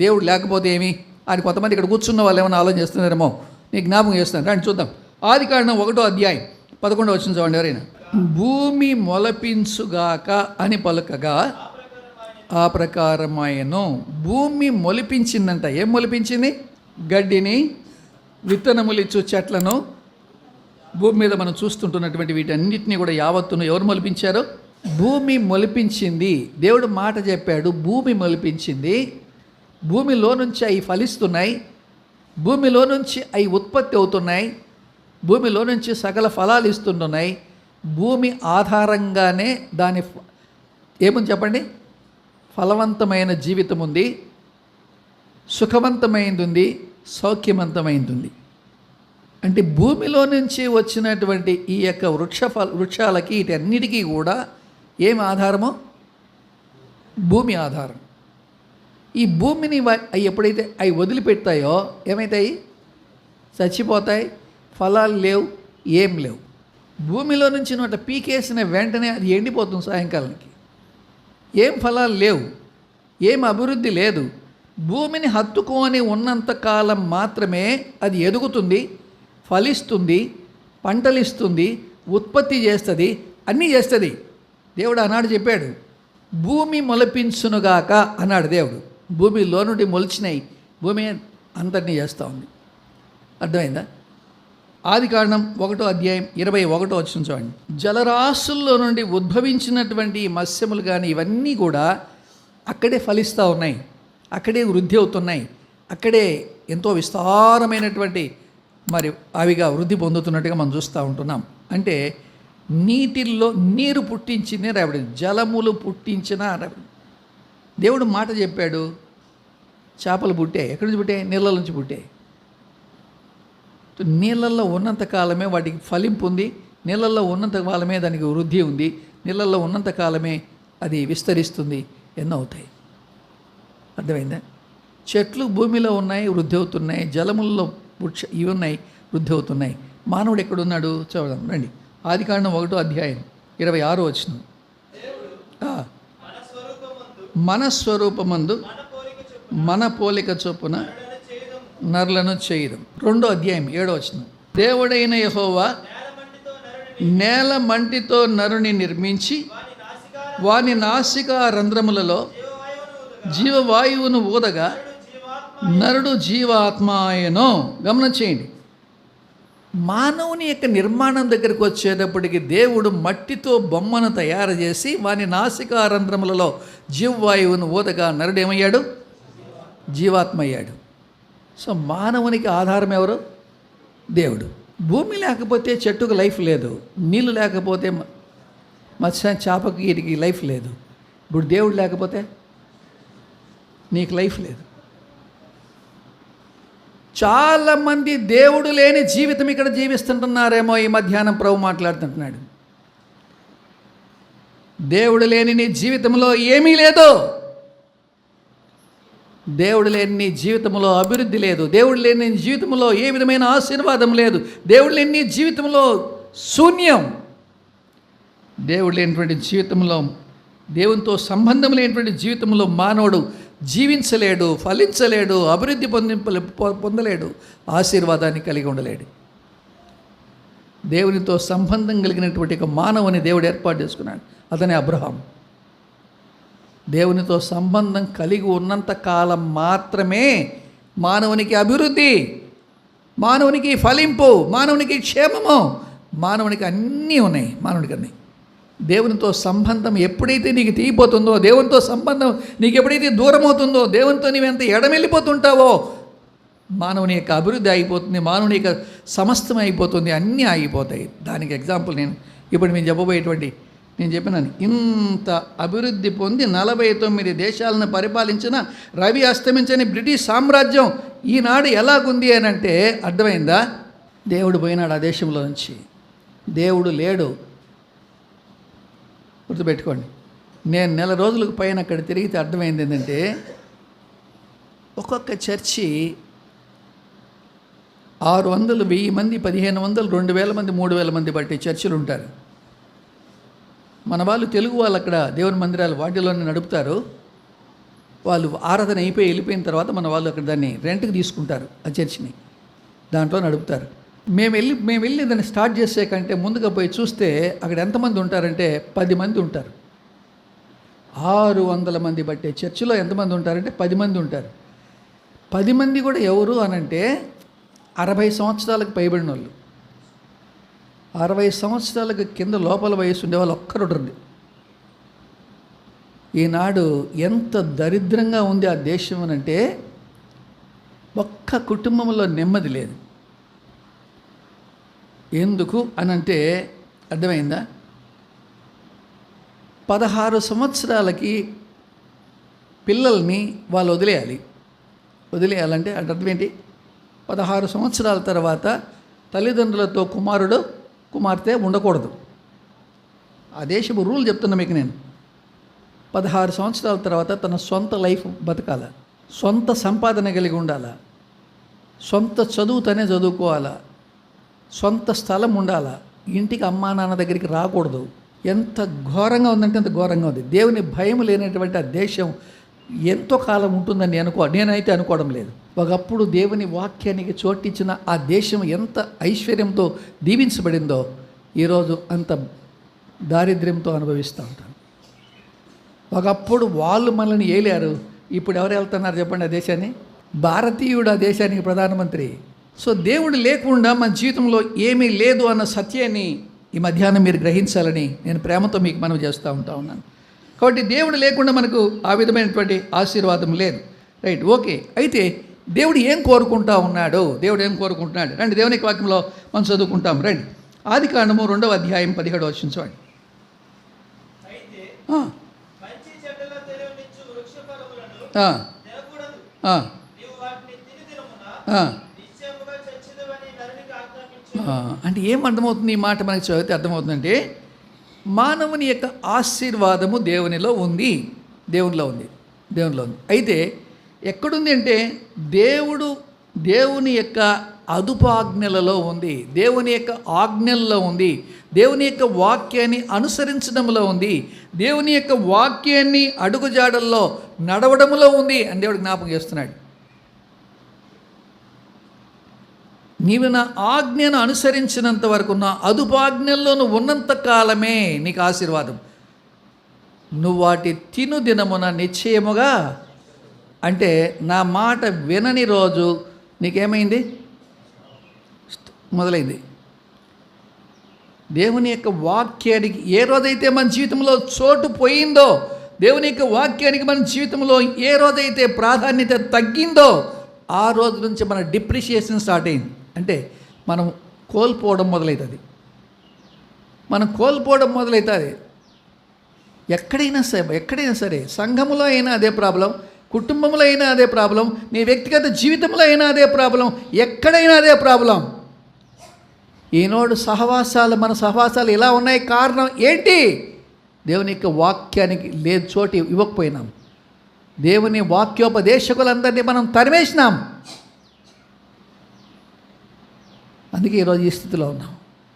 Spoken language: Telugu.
దేవుడు లేకపోతే ఏమి అని కొంతమంది ఇక్కడ కూర్చున్న వాళ్ళు ఏమైనా ఆలోచన చేస్తున్నారేమో నీకు జ్ఞాపకం చేస్తున్నాను. రండి చూద్దాం. ఆదికాండం 1వ అధ్యాయం 11వ వచనం చూడండి. ఎవరైనా భూమి మొలపించుగాక అని పలుకగా ఆ ప్రకారమాయను. భూమి మొలిపించిందంట. ఏం మొలిపించింది? గడ్డిని, విత్తనములిచ్చు చెట్లను. భూమి మీద మనం చూస్తుంటున్నటువంటి వీటన్నిటిని కూడా యావత్తును ఎవరు మొలిపించారు? భూమి మొలిపించింది. దేవుడు మాట చెప్పాడు, భూమి మొలిపించింది. భూమిలో నుంచి అవి ఫలిస్తున్నాయి, భూమిలో నుంచి అవి ఉత్పత్తి అవుతున్నాయి, భూమిలో నుంచి సకల ఫలాలు ఇస్తుంటున్నాయి. భూమి ఆధారంగానే దాని ఏమని చెప్పండి, ఫలవంతమైన జీవితం ఉంది, సుఖవంతమైంది ఉంది, సౌఖ్యవంతమైంది ఉంది. అంటే భూమిలో నుంచి వచ్చినటువంటి ఈ యొక్క వృక్షాలకి వీటన్నిటికీ కూడా ఏమి ఆధారమో? భూమి ఆధారం. ఈ భూమిని అవి ఎప్పుడైతే అవి వదిలిపెడతాయో ఏమవుతాయి? చచ్చిపోతాయి, ఫలాలు లేవు, ఏం లేవు. భూమిలో నుంచి నోట పీకేసిన వెంటనే అది ఎండిపోతుంది సాయంకాలానికి. ఏం ఫలాలు లేవు, ఏం అభివృద్ధి లేదు. భూమిని హత్తుకొని ఉన్నంతకాలం మాత్రమే అది ఎదుగుతుంది, ఫలిస్తుంది, పంటలిస్తుంది, ఉత్పత్తి చేస్తుంది, అన్నీ చేస్తుంది. దేవుడు ఆనాడు చెప్పాడు, భూమి మొలపించునుగాక అన్నాడు దేవుడు. భూమిలో నుండి మొలిచినాయి, భూమి అంతటినీ చేస్తూ ఉంది. అర్థమైందా? ఆదికాండం 1వ అధ్యాయం 21వ వచనం చూడండి. జలరాశుల్లో నుండి ఉద్భవించినటువంటి మత్స్యములు కానీ ఇవన్నీ కూడా అక్కడే ఫలిస్తూ ఉన్నాయి, అక్కడే వృద్ధి అవుతున్నాయి, అక్కడే ఎంతో విస్తారమైనటువంటి మరి అవిగా వృద్ధి పొందుతున్నట్టుగా మనం చూస్తూ ఉంటున్నాం. అంటే నీటిల్లో నీరు పుట్టించింది రాబడింది, జలములు పుట్టించిన రాబడి. దేవుడు మాట చెప్పాడు, చేపలు పుట్టాయి. ఎక్కడి నుంచి పుట్టాయి? నీళ్ళ నుంచి పుట్టాయి. నీళ్ళల్లో ఉన్నంత కాలమే వాటికి ఫలింపు ఉంది, నీళ్ళల్లో ఉన్నంత కాలమే దానికి వృద్ధి ఉంది, నీళ్ళల్లో ఉన్నంత కాలమే అది విస్తరిస్తుంది, ఎన్నో అవుతాయి. అర్థమైందా? చెట్లు భూమిలో ఉన్నాయి, వృద్ధి అవుతున్నాయి. జలముల్లో ఇవి ఉన్నాయి, వృద్ధి అవుతున్నాయి. మానవుడు ఎక్కడున్నాడు చూద్దాం రండి. ఆదికాండం 1వ అధ్యాయం 26వ వచనం. మన స్వరూపమందు మన పోలిక చొప్పున నరులను చేయడం. 2వ అధ్యాయం 7వ వచనం. దేవుడైన యెహోవా నేల మంటితో నరుని నిర్మించి వాని నాసికా రంధ్రములలో జీవవాయువును ఊదగా నరుడు జీవాత్మాయనో. గమనం చేయండి, మానవుని యొక్క నిర్మాణం దగ్గరికి వచ్చేటప్పటికి దేవుడు మట్టితో బొమ్మను తయారు చేసి వాని నాసికా రంధ్రములలో జీవవాయువును ఊదగా నరుడు ఏమయ్యాడు? జీవాత్మ అయ్యాడు. సో మానవునికి ఆధారం ఎవరు? దేవుడు. భూమి లేకపోతే చెట్టుకు లైఫ్ లేదు, నీళ్ళు లేకపోతే మత్స్య చేపకి వీటికి లైఫ్ లేదు. ఇప్పుడు దేవుడు లేకపోతే నీకు లైఫ్ లేదు. చాలామంది దేవుడు లేని జీవితం ఇక్కడ జీవిస్తుంటున్నారేమో. ఈ మధ్యాహ్నం ప్రభు మాట్లాడుతుంటున్నాడు, దేవుడు లేని నీ జీవితంలో ఏమీ లేదు, దేవుడు లేని నీ జీవితంలో అభివృద్ధి లేదు, దేవుడు లేని నీ జీవితంలో ఏ విధమైన ఆశీర్వాదం లేదు, దేవుడు లేని నీ జీవితంలో శూన్యం. దేవుడు లేనటువంటి జీవితంలో, దేవునితో సంబంధం లేనటువంటి జీవితంలో మానవుడు జీవించలేడు, ఫలించలేడు, అభివృద్ధి పొందలేడు, ఆశీర్వాదాన్ని కలిగి ఉండలేడు. దేవునితో సంబంధం కలిగినటువంటి ఒక మానవుని దేవుడు ఏర్పాటు చేసుకున్నాడు. అతనే అబ్రహాం. దేవునితో సంబంధం కలిగి ఉన్నంత కాలం మాత్రమే మానవునికి అభివృద్ధి, మానవునికి ఫలింపు, మానవునికి క్షేమము, మానవునికి అన్నీ ఉన్నాయి. మానవునికి అన్నీ. దేవునితో సంబంధం ఎప్పుడైతే నీకు తీగిపోతుందో, దేవునితో సంబంధం నీకు ఎప్పుడైతే దూరం అవుతుందో, దేవునితో నీవు ఎంత ఎడమెళ్ళిపోతుంటావో మానవుని యొక్క అభివృద్ధి అయిపోతుంది, మానవుని యొక్క సమస్తం అయిపోతుంది, అన్నీ ఆగిపోతాయి. దానికి ఎగ్జాంపుల్ ఇప్పుడు నేను చెప్పబోయేటువంటి, నేను చెప్పినాను, ఇంత అభివృద్ధి పొంది 49 దేశాలను పరిపాలించిన రవి అస్తమించని బ్రిటిష్ సామ్రాజ్యం ఈనాడు ఎలాగుంది అని అంటే అర్థమైందా? దేవుడు పోయినాడు ఆ దేశంలో నుంచి. దేవుడు లేడు. గుర్తుపెట్టుకోండి. నేను నెల రోజులకు పైన అక్కడ తిరిగితే అర్థమైంది ఏంటంటే, ఒక్కొక్క చర్చి 600, 1000 మంది, 1500, 2000 మంది, 3000 మంది బట్టి చర్చిలు ఉంటారు. మన వాళ్ళు తెలుగు వాళ్ళు అక్కడ దేవుని మందిరాలు వాటిలోనే నడుపుతారు. వాళ్ళు ఆరాధన అయిపోయి వెళ్ళిపోయిన తర్వాత మన వాళ్ళు అక్కడ దాన్ని రెంట్కి తీసుకుంటారు ఆ చర్చిని, దాంట్లో నడుపుతారు. మేము వెళ్ళి దాన్ని స్టార్ట్ చేసే కంటే ముందుగా పోయి చూస్తే అక్కడ ఎంతమంది ఉంటారంటే 10 మంది ఉంటారు. 600 మంది బట్టే చర్చిలో ఎంతమంది ఉంటారంటే 10 మంది ఉంటారు. 10 మంది కూడా ఎవరు అనంటే 60 సంవత్సరాలకు పైబడిన వాళ్ళు. 60 సంవత్సరాలకు కింద లోపల వయసు ఉండేవాళ్ళు ఒక్కరు ఉండరు. ఈనాడు ఎంత దరిద్రంగా ఉంది ఆ దేశం అనంటే ఒక్క కుటుంబంలో నెమ్మది లేదు. ఎందుకు అనంటే అర్థమైందా? 16 సంవత్సరాలకి పిల్లల్ని వాళ్ళు వదిలేయాలంటే అంటే అర్థం ఏంటి? 16 సంవత్సరాల తర్వాత తల్లిదండ్రులతో కుమార్తె ఉండకూడదు. ఆ దేశపు రూల్ చెప్తున్నా మీకు నేను. 16 సంవత్సరాల తర్వాత తన సొంత లైఫ్ బతకాల, సొంత సంపాదన కలిగి ఉండాలా, సొంత చదువుతోనే చదువుకోవాలా, సొంత స్థలం ఉండాలా, ఇంటికి అమ్మా నాన్న దగ్గరికి రాకూడదు. ఎంత ఘోరంగా ఉందంటే అంత ఘోరంగా ఉంది. దేవుని భయం లేనటువంటి ఆ దేశం ఎంతో కాలం ఉంటుందని నేనైతే అనుకోవడం లేదు. ఒకప్పుడు దేవుని వాక్యానికి చోటిచ్చిన ఆ దేశం ఎంత ఐశ్వర్యంతో దీవించబడిందో ఈరోజు అంత దారిద్ర్యంతో అనుభవిస్తూ ఉంటాను. ఒకప్పుడు వాళ్ళు మనల్ని ఏలారు, ఇప్పుడు ఎవరు వెళ్తున్నారు చెప్పండి ఆ దేశాన్ని? భారతీయుడు ఆ దేశానికి ప్రధానమంత్రి. సో దేవుడు లేకుండా మన జీవితంలో ఏమీ లేదు అన్న సత్యాన్ని ఈ మధ్యాహ్నం మీరు గ్రహించాలని నేను ప్రేమతో మీకు మనవి చేస్తూ ఉన్నాను. కాబట్టి దేవుడు లేకుండా మనకు ఆ విధమైనటువంటి ఆశీర్వాదం లేదు. Right, okay. అయితే దేవుడు ఏం కోరుకుంటా ఉన్నాడు? దేవుడు ఏం కోరుకుంటున్నాడు? రండి దేవుని వాక్యంలో మనం చదువుకుంటాం. రండి, ఆదికాండము 2వ అధ్యాయం 17వ వచనం చూడండి. అంటే ఏం అర్థమవుతుంది? ఈ మాట మనకి చదివితే అర్థమవుతుందంటే మానవుని యొక్క ఆశీర్వాదము దేవునిలో ఉంది. అయితే ఎక్కడుంది అంటే దేవుని యొక్క అదుపాజ్ఞలలో ఉంది, దేవుని యొక్క ఆజ్ఞల్లో ఉంది, దేవుని యొక్క వాక్యాన్ని అనుసరించడంలో ఉంది, దేవుని యొక్క వాక్యాన్ని అడుగుజాడల్లో నడవడంలో ఉంది అని దేవుడు జ్ఞాపకం చేస్తున్నాడు. నీవు నా ఆజ్ఞను అనుసరించినంత వరకు, నా అదుపాజ్ఞల్లో నువ్వు ఉన్నంత కాలమే నీకు ఆశీర్వాదం. నువ్వు వాటి తిను దినమున నిశ్చయముగా, అంటే నా మాట వినని రోజు నీకేమైంది? మొదలైంది. దేవుని యొక్క వాక్యానికి ఏ రోజైతే మన జీవితంలో చోటు పోయిందో, దేవుని యొక్క వాక్యానికి మన జీవితంలో ఏ రోజైతే ప్రాధాన్యత తగ్గిందో, ఆ రోజు నుంచి మన డిప్రిషియేషన్ స్టార్ట్ అయింది. అంటే మనం కోల్పోవడం మొదలవుతుంది. ఎక్కడైనా సరే సంఘములో అయినా అదే ప్రాబ్లం, కుటుంబంలో అయినా అదే ప్రాబ్లం, నీ వ్యక్తిగత జీవితంలో అయినా అదే ప్రాబ్లం, ఎక్కడైనా అదే ప్రాబ్లం. ఈనాడు మన సహవాసాలు ఇలా ఉన్నాయి. కారణం ఏంటి? దేవుని యొక్క వాక్యానికి లేదు చోటు ఇవ్వకపోయినాం. దేవుని వాక్యోపదేశకులందరినీ మనం తరిమేసినాం. అందుకే ఈరోజు ఈ స్థితిలో ఉన్నాం.